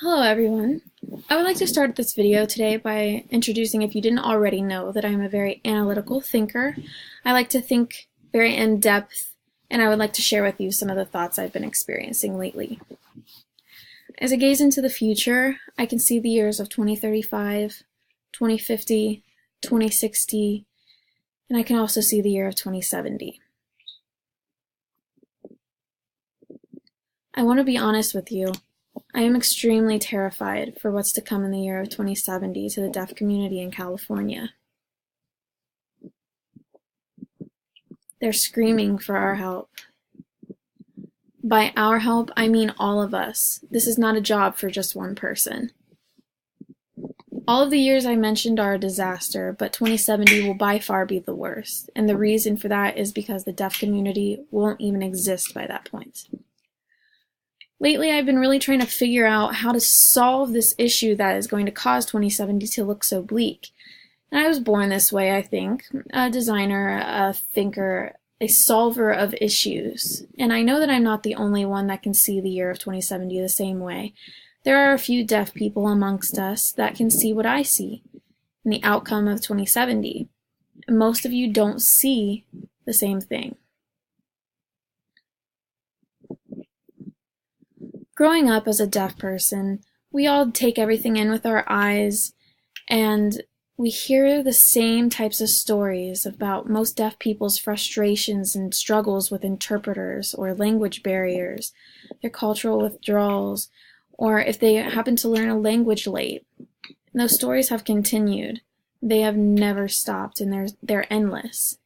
Hello everyone. I would like to start this video today by introducing, if you didn't already know, that I'm a very analytical thinker. I like to think very in depth, and I would like to share with you some of the thoughts I've been experiencing lately. As I gaze into the future, I can see the years of 2035, 2050, 2060, and I can also see the year of 2070. I want to be honest with you. I am extremely terrified for what's to come in the year of 2070 to the deaf community in California. They're screaming for our help. By our help, I mean all of us. This is not a job for just one person. All of the years I mentioned are a disaster, but 2070 will by far be the worst, and the reason for that is because the deaf community won't even exist by that point. Lately, I've been really trying to figure out how to solve this issue that is going to cause 2070 to look so bleak. And I was born this way, I think. A designer, a thinker, a solver of issues. And I know that I'm not the only one that can see the year of 2070 the same way. There are a few deaf people amongst us that can see what I see in the outcome of 2070. And most of you don't see the same thing. Growing up as a deaf person, we all take everything in with our eyes, and we hear the same types of stories about most deaf people's frustrations and struggles with interpreters or language barriers, their cultural withdrawals, or if they happen to learn a language late. And those stories have continued. They have never stopped, and they're endless.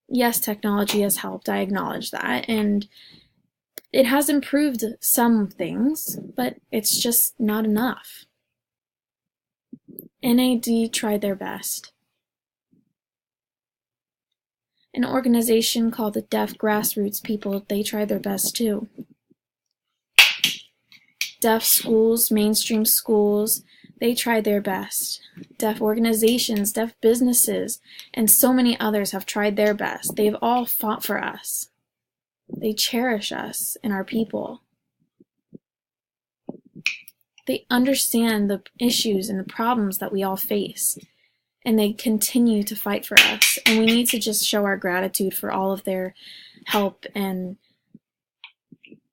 Yes, technology has helped, I acknowledge that, and it has improved some things, but it's just not enough. NAD tried their best. An organization called the Deaf Grassroots People, they tried their best too. Deaf schools, mainstream schools, they tried their best. Deaf organizations, deaf businesses, and so many others have tried their best. They've all fought for us. They cherish us and our people. They understand the issues and the problems that we all face, and they continue to fight for us. And we need to just show our gratitude for all of their help, and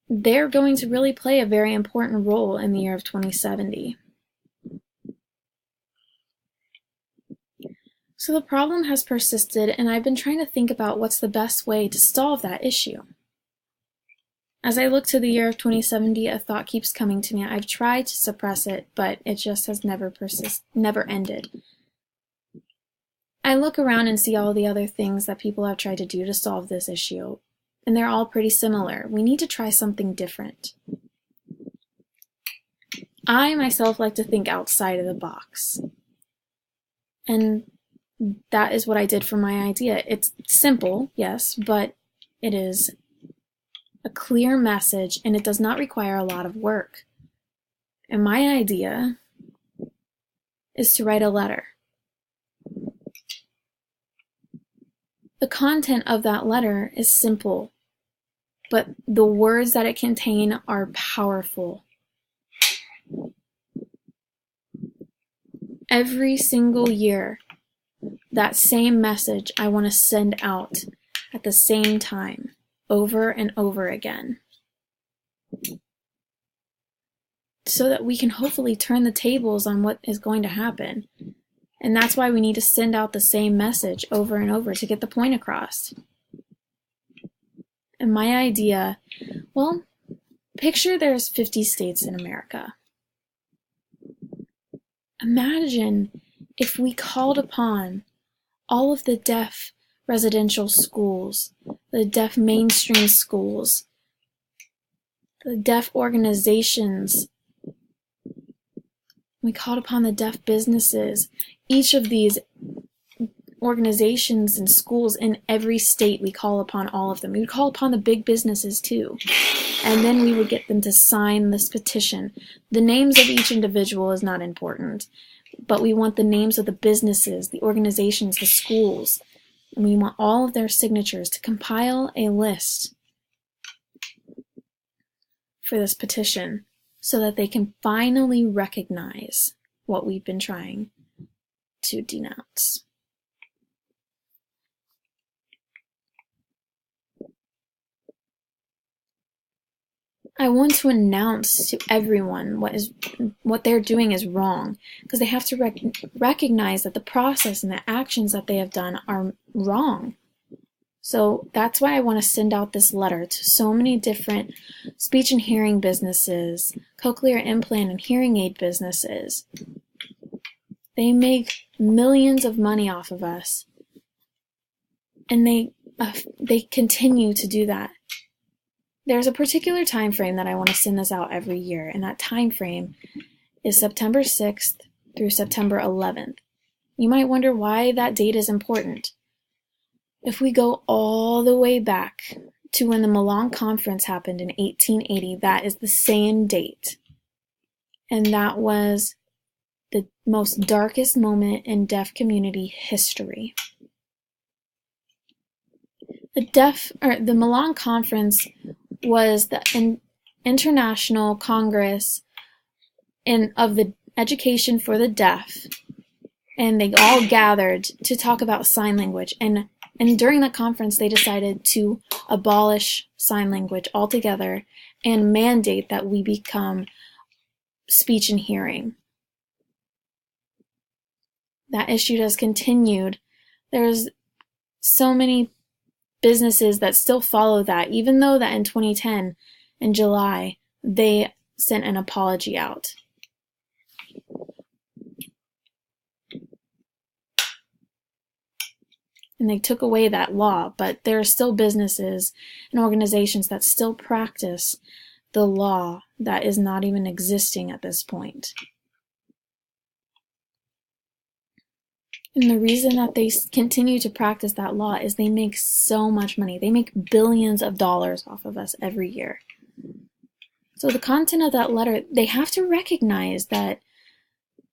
they're going to really play a very important role in the year of 2070. So the problem has persisted, and I've been trying to think about what's the best way to solve that issue. As I look to the year of 2070, a thought keeps coming to me. I've tried to suppress it, but it just has never ended. I look around and see all the other things that people have tried to do to solve this issue, and they're all pretty similar. We need to try something different. I myself like to think outside of the box, and that is what I did for my idea. It's simple, yes, but it is a clear message, and it does not require a lot of work. And my idea is to write a letter. The content of that letter is simple, but the words that it contains are powerful. Every single year, that same message I want to send out at the same time, over and over again, so that we can hopefully turn the tables on what is going to happen. And that's why we need to send out the same message over and over to get the point across. And my idea, well, picture there's 50 states in America. Imagine if we called upon all of the deaf residential schools, the deaf mainstream schools, the deaf organizations. We called upon the deaf businesses. Each of these organizations and schools in every state, we call upon all of them. We would call upon the big businesses too. And then we would get them to sign this petition. The names of each individual is not important, but we want the names of the businesses, the organizations, the schools. And we want all of their signatures to compile a list for this petition so that they can finally recognize what we've been trying to denounce. I want to announce to everyone what they're doing is wrong, because they have to recognize that the process and the actions that they have done are wrong. So that's why I want to send out this letter to so many different speech and hearing businesses, cochlear implant and hearing aid businesses. They make millions of money off of us, and they continue to do that. There's a particular time frame that I want to send this out every year, and that time frame is September 6th through September 11th. You might wonder why that date is important. If we go all the way back to when the Milan Conference happened in 1880, that is the same date. And that was the most darkest moment in deaf community history. The Milan Conference was the International Congress of the Education for the Deaf, and they all gathered to talk about sign language. And during that conference, they decided to abolish sign language altogether and mandate that we become speech and hearing. That issue has continued. There's so many businesses that still follow that, even though that in 2010, in July, they sent an apology out. And they took away that law, but there are still businesses and organizations that still practice the law that is not even existing at this point. And the reason that they continue to practice that law is they make so much money. They make billions of dollars off of us every year. So the content of that letter, they have to recognize that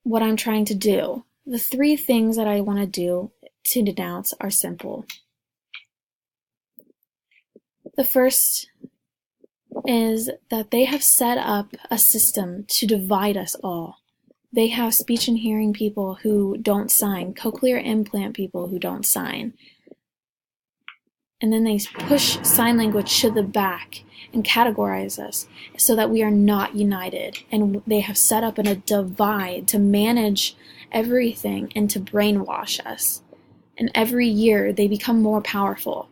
what I'm trying to do, the 3 things that I want to do to denounce are simple. The first is that they have set up a system to divide us all. They have speech and hearing people who don't sign, cochlear implant people who don't sign. And then they push sign language to the back and categorize us so that we are not united. And they have set up a divide to manage everything and to brainwash us. And every year they become more powerful.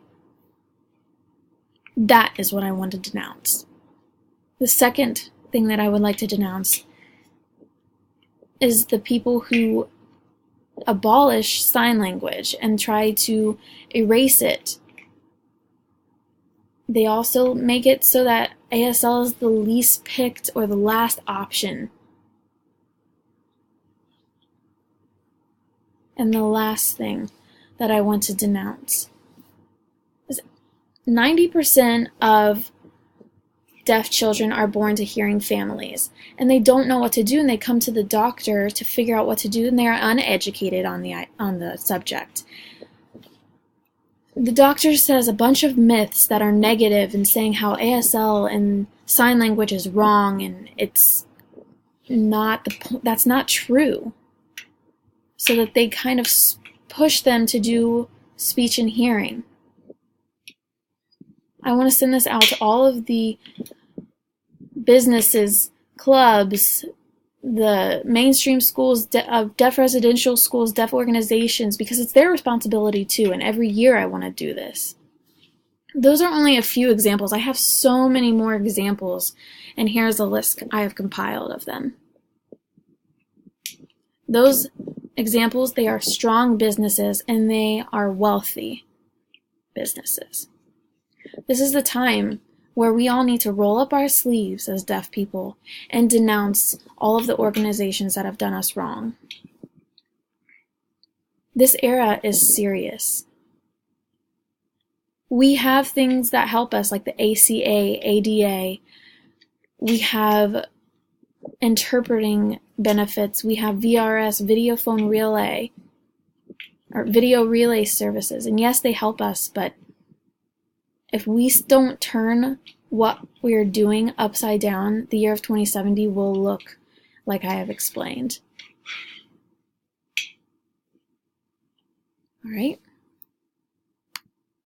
That is what I want to denounce. The second thing that I would like to denounce is the people who abolish sign language and try to erase it. They also make it so that ASL is the least picked or the last option. And the last thing that I want to denounce is 90% of deaf children are born to hearing families, and they don't know what to do, and they come to the doctor to figure out what to do, and they are uneducated on the subject. The doctor says a bunch of myths that are negative and saying how ASL and sign language is wrong, and it's not that's not true. So that they kind of push them to do speech and hearing. I want to send this out to all of the businesses, clubs, the mainstream schools, deaf residential schools, deaf organizations, because it's their responsibility too, and every year I want to do this. Those are only a few examples. I have so many more examples, and here's a list I have compiled of them. Those examples, they are strong businesses, and they are wealthy businesses. This is the time where we all need to roll up our sleeves as deaf people and denounce all of the organizations that have done us wrong. This era is serious. We have things that help us, like the ACA, ADA. We have interpreting benefits. We have VRS, video phone relay, or video relay services. And yes, they help us, but if we don't turn what we're doing upside down, the year of 2070 will look like I have explained. All right.